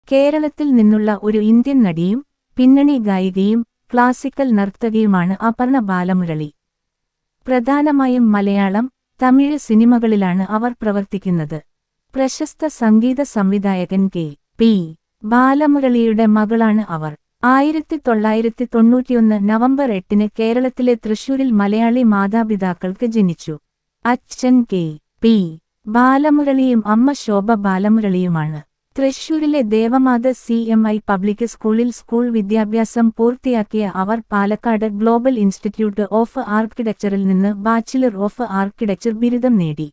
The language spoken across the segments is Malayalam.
കേരളത്തിൽ നിന്നുള്ള ഒരു ഇന്ത്യൻ നടിയും പിന്നണി ഗായികയും ക്ലാസിക്കൽ നർത്തകിയുമാണ് അപർണ ബാലമുരളി. പ്രധാനമായും മലയാളം, തമിഴ് സിനിമകളിലാണ് അവർ പ്രവർത്തിക്കുന്നത്. പ്രശസ്ത സംഗീത സംവിധായകൻ കെ.പി. ബാലമുരളിയുടെ മകളാണ് അവർ. 1991 നവംബർ 8 കേരളത്തിലെ തൃശൂരിൽ മലയാളി മാതാപിതാക്കൾക്ക് ജനിച്ചു. അച്ഛൻ കെ.പി. ബാലമുരളിയും അമ്മ ശോഭ ബാലമുരളിയുമാണ്. തൃശൂരിലെ ദേവമാത CMI പബ്ലിക് സ്കൂളിൽ സ്കൂൾ വിദ്യാഭ്യാസം പൂർത്തിയാക്കിയ അവർ പാലക്കാട് ഗ്ലോബൽ ഇൻസ്റ്റിറ്റ്യൂട്ട് ഓഫ് ആർക്കിടെക്ചറിൽ നിന്ന് ബാച്ചിലർ ഓഫ് ആർക്കിടെക്ചർ ബിരുദം നേടി.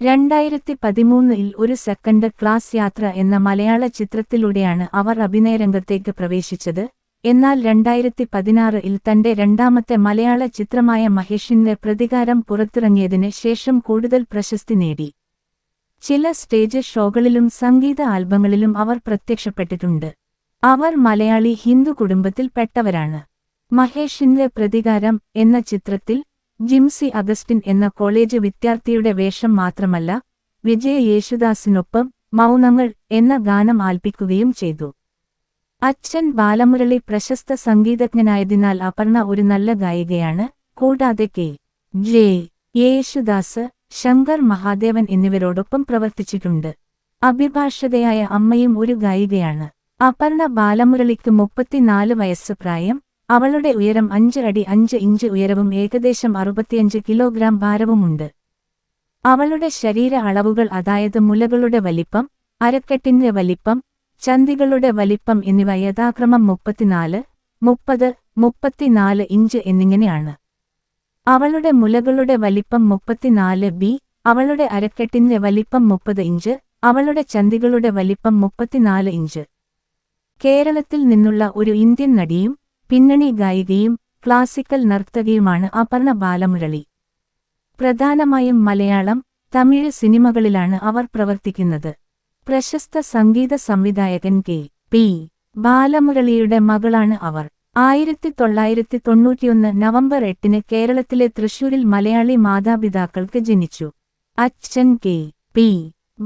2013 ഒരു സെക്കൻഡ് ക്ലാസ് യാത്ര എന്ന മലയാള ചിത്രത്തിലൂടെയാണ് അവർ അഭിനയരംഗത്തേക്ക് പ്രവേശിച്ചത്. എന്നാൽ 2016 തന്റെ രണ്ടാമത്തെ മലയാള ചിത്രമായ മഹേഷിന്റെ പ്രതികാരം പുറത്തിറങ്ങിയതിന് ശേഷം കൂടുതൽ പ്രശസ്തി നേടി. ചില സ്റ്റേജ് ഷോകളിലും സംഗീത ആൽബങ്ങളിലും അവർ പ്രത്യക്ഷപ്പെട്ടിട്ടുണ്ട്. അവർ മലയാളി ഹിന്ദു കുടുംബത്തിൽ പെട്ടവരാണ്. മഹേഷിന്റെ പ്രതികാരം എന്ന ചിത്രത്തിൽ ജിംസി അഗസ്റ്റിൻ എന്ന കോളേജ് വിദ്യാർത്ഥിയുടെ വേഷം മാത്രമല്ല, വിജയ യേശുദാസിനൊപ്പം മൗനങ്ങൾ എന്ന ഗാനം ആൽപ്പിക്കുകയും ചെയ്തു. അച്ഛൻ ബാലമുരളി പ്രശസ്ത സംഗീതജ്ഞനായതിനാൽ അപർണ ഒരു നല്ല ഗായികയാണ്. കൂടാതെ കെ.ജെ. യേശുദാസ്, ശങ്കർ മഹാദേവൻ എന്നിവരോടൊപ്പം പ്രവർത്തിച്ചിട്ടുണ്ട്. അഭിഭാഷകയായ അമ്മയും ഒരു ഗായികയാണ്. അപർണ ബാലമുരളിക്ക് 34 വയസ്സ് പ്രായം. അവളുടെ ഉയരം 5 അടി 5 ഇഞ്ച് ഉയരവും ഏകദേശം 65 കിലോഗ്രാം ഭാരവുമുണ്ട്. അവളുടെ ശരീര അളവുകൾ, അതായത് മുലകളുടെ വലിപ്പം, അരക്കെട്ടിന്റെ വലിപ്പം, ചന്തികളുടെ വലിപ്പം എന്നിവ യഥാക്രമം 34, 30, 34 ഇഞ്ച് എന്നിങ്ങനെയാണ്. അവളുടെ മുലകളുടെ വലിപ്പം 34B, അവളുടെ അരക്കെട്ടിന്റെ വലിപ്പം 30 ഇഞ്ച്, അവളുടെ ചന്തികളുടെ വലിപ്പം 34 ഇഞ്ച്. കേരളത്തിൽ നിന്നുള്ള ഒരു ഇന്ത്യൻ നടിയും പിന്നണി ഗായികയും ക്ലാസിക്കൽ നർത്തകിയുമാണ് അപർണ ബാലമുരളി. പ്രധാനമായും മലയാളം, തമിഴ് സിനിമകളിലാണ് അവർ പ്രവർത്തിക്കുന്നത്. പ്രശസ്ത സംഗീത സംവിധായകൻ കെ.പി. ബാലമുരളിയുടെ മകളാണ് അവർ. 1991 നവംബർ 8 കേരളത്തിലെ തൃശൂരിൽ മലയാളി മാതാപിതാക്കൾക്ക് ജനിച്ചു. അച്ഛൻ കെ.പി.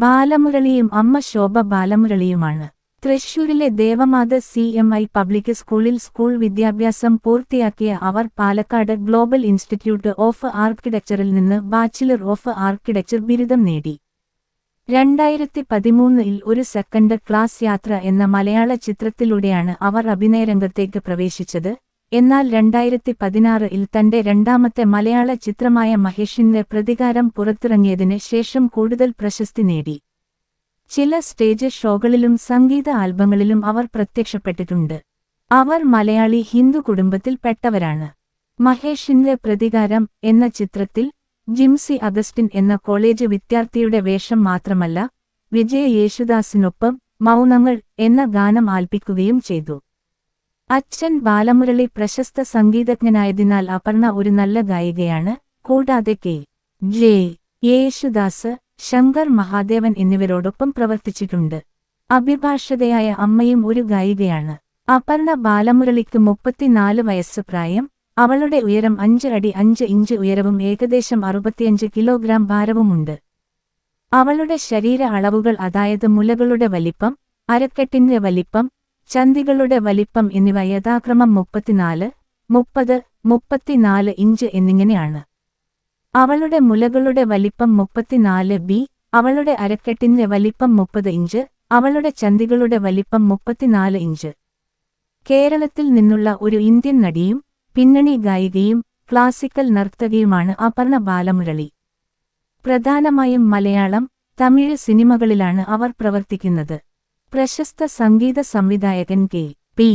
ബാലമുരളിയും അമ്മ ശോഭ ബാലമുരളിയുമാണ്. തൃശൂരിലെ ദേവമാത CMI പബ്ലിക് സ്കൂളിൽ സ്കൂൾ വിദ്യാഭ്യാസം പൂർത്തിയാക്കിയ അവർ പാലക്കാട് ഗ്ലോബൽ ഇൻസ്റ്റിറ്റ്യൂട്ട് ഓഫ് ആർക്കിടെക്ചറിൽ നിന്ന് ബാച്ചിലർ ഓഫ് ആർക്കിടെക്ചർ ബിരുദം നേടി. 2013 ഒരു സെക്കൻഡ് ക്ലാസ് യാത്ര എന്ന മലയാള ചിത്രത്തിലൂടെയാണ് അവർ അഭിനയരംഗത്തേക്ക് പ്രവേശിച്ചത്. എന്നാൽ 2016 തന്റെ രണ്ടാമത്തെ മലയാള ചിത്രമായ മഹേഷിന്റെ പ്രതികാരം പുറത്തിറങ്ങിയതിന് ശേഷം കൂടുതൽ പ്രശസ്തി നേടി. ചില സ്റ്റേജ് ഷോകളിലും സംഗീത ആൽബങ്ങളിലും അവർ പ്രത്യക്ഷപ്പെട്ടിട്ടുണ്ട്. അവർ മലയാളി ഹിന്ദു കുടുംബത്തിൽ പെട്ടവരാണ്. മഹേഷിന്റെ പ്രതികാരം എന്ന ചിത്രത്തിൽ ജിംസി അഗസ്റ്റിൻ എന്ന കോളേജ് വിദ്യാർത്ഥിയുടെ വേഷം മാത്രമല്ല, വിജയ യേശുദാസിനൊപ്പം മൗനങ്ങൾ എന്ന ഗാനം ആൽപ്പിക്കുകയും ചെയ്തു. അച്ഛൻ ബാലമുരളി പ്രശസ്ത സംഗീതജ്ഞനായതിനാൽ അപർണ ഒരു നല്ല ഗായികയാണ്. കൂടാതെ കെ.ജെ. യേശുദാസ്, ശങ്കർ മഹാദേവൻ എന്നിവരോടൊപ്പം പ്രവർത്തിച്ചിട്ടുണ്ട്. അഭിഭാഷകയായ അമ്മയും ഒരു ഗായികയാണ്. അപർണ ബാലമുരളിക്ക് 34 വയസ്സ് പ്രായം. അവളുടെ ഉയരം 5 അടി 5 ഇഞ്ച് ഉയരവും ഏകദേശം 65 കിലോഗ്രാം ഭാരവുമുണ്ട്. അവളുടെ ശരീര അളവുകൾ, അതായത് മുലകളുടെ വലിപ്പം, അരക്കെട്ടിന്റെ വലിപ്പം, ചന്തികളുടെ വലിപ്പം എന്നിവ യഥാക്രമം 34, 30, 34 ഇഞ്ച് എന്നിങ്ങനെയാണ്. അവളുടെ മുലകളുടെ വലിപ്പം 34B, അവളുടെ അരക്കെട്ടിന്റെ വലിപ്പം 30 ഇഞ്ച്, അവളുടെ ചന്തികളുടെ വലിപ്പം 34 ഇഞ്ച്. കേരളത്തിൽ നിന്നുള്ള ഒരു ഇന്ത്യൻ നടിയും പിന്നണി ഗായികയും ക്ലാസിക്കൽ നർത്തകിയുമാണ് അപർണ ബാലമുരളി. പ്രധാനമായും മലയാളം, തമിഴ് സിനിമകളിലാണ് അവർ പ്രവർത്തിക്കുന്നത്. പ്രശസ്ത സംഗീത സംവിധായകൻ കെ.പി.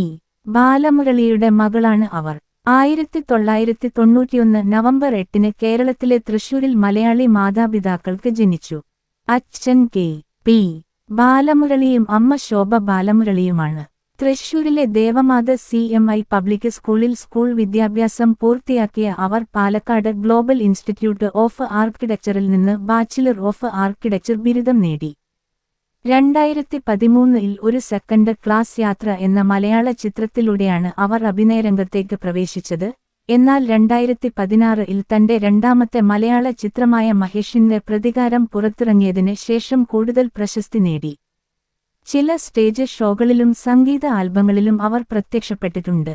ബാലമുരളിയുടെ മകളാണ് അവർ. 1991 നവംബർ 8 കേരളത്തിലെ തൃശൂരിൽ മലയാളി മാതാപിതാക്കൾക്ക് ജനിച്ചു. അച്ഛൻ കെ.പി. ബാലമുരളിയും അമ്മ ശോഭ ബാലമുരളിയുമാണ്. തൃശൂരിലെ ദേവമാത CMI പബ്ലിക് സ്കൂളിൽ സ്കൂൾ വിദ്യാഭ്യാസം പൂർത്തിയാക്കിയ അവർ പാലക്കാട് ഗ്ലോബൽ ഇൻസ്റ്റിറ്റ്യൂട്ട് ഓഫ് ആർക്കിടെക്ചറിൽ നിന്ന് ബാച്ചിലർ ഓഫ് ആർക്കിടെക്ചർ ബിരുദം നേടി. 2013 ഒരു സെക്കൻഡ് ക്ലാസ് യാത്ര എന്ന മലയാള ചിത്രത്തിലൂടെയാണ് അവർ അഭിനയരംഗത്തേക്ക് പ്രവേശിച്ചത്. എന്നാൽ 2016 തന്റെ രണ്ടാമത്തെ മലയാള ചിത്രമായ മഹേഷിന്റെ പ്രതികാരം പുറത്തിറങ്ങിയതിന് ശേഷം കൂടുതൽ പ്രശസ്തി നേടി. ചില സ്റ്റേജ് ഷോകളിലും സംഗീത ആൽബങ്ങളിലും അവർ പ്രത്യക്ഷപ്പെട്ടിട്ടുണ്ട്.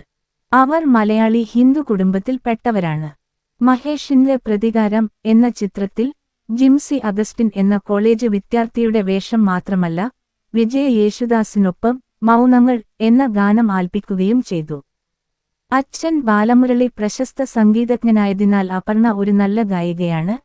അവർ മലയാളി ഹിന്ദു കുടുംബത്തിൽ പെട്ടവരാണ്. മഹേഷിന്റെ പ്രതികാരം എന്ന ചിത്രത്തിൽ ജിംസി അഗസ്റ്റിൻ എന്ന കോളേജ് വിദ്യാർത്ഥിയുടെ വേഷം മാത്രമല്ല, വിജയ യേശുദാസിനൊപ്പം മൗനങ്ങൾ എന്ന ഗാനം ആൽപ്പിക്കുകയും ചെയ്തു. അച്ഛൻ ബാലമുരളി പ്രശസ്ത സംഗീതജ്ഞനായതിനാൽ അപർണ ഒരു നല്ല ഗായികയാണ്.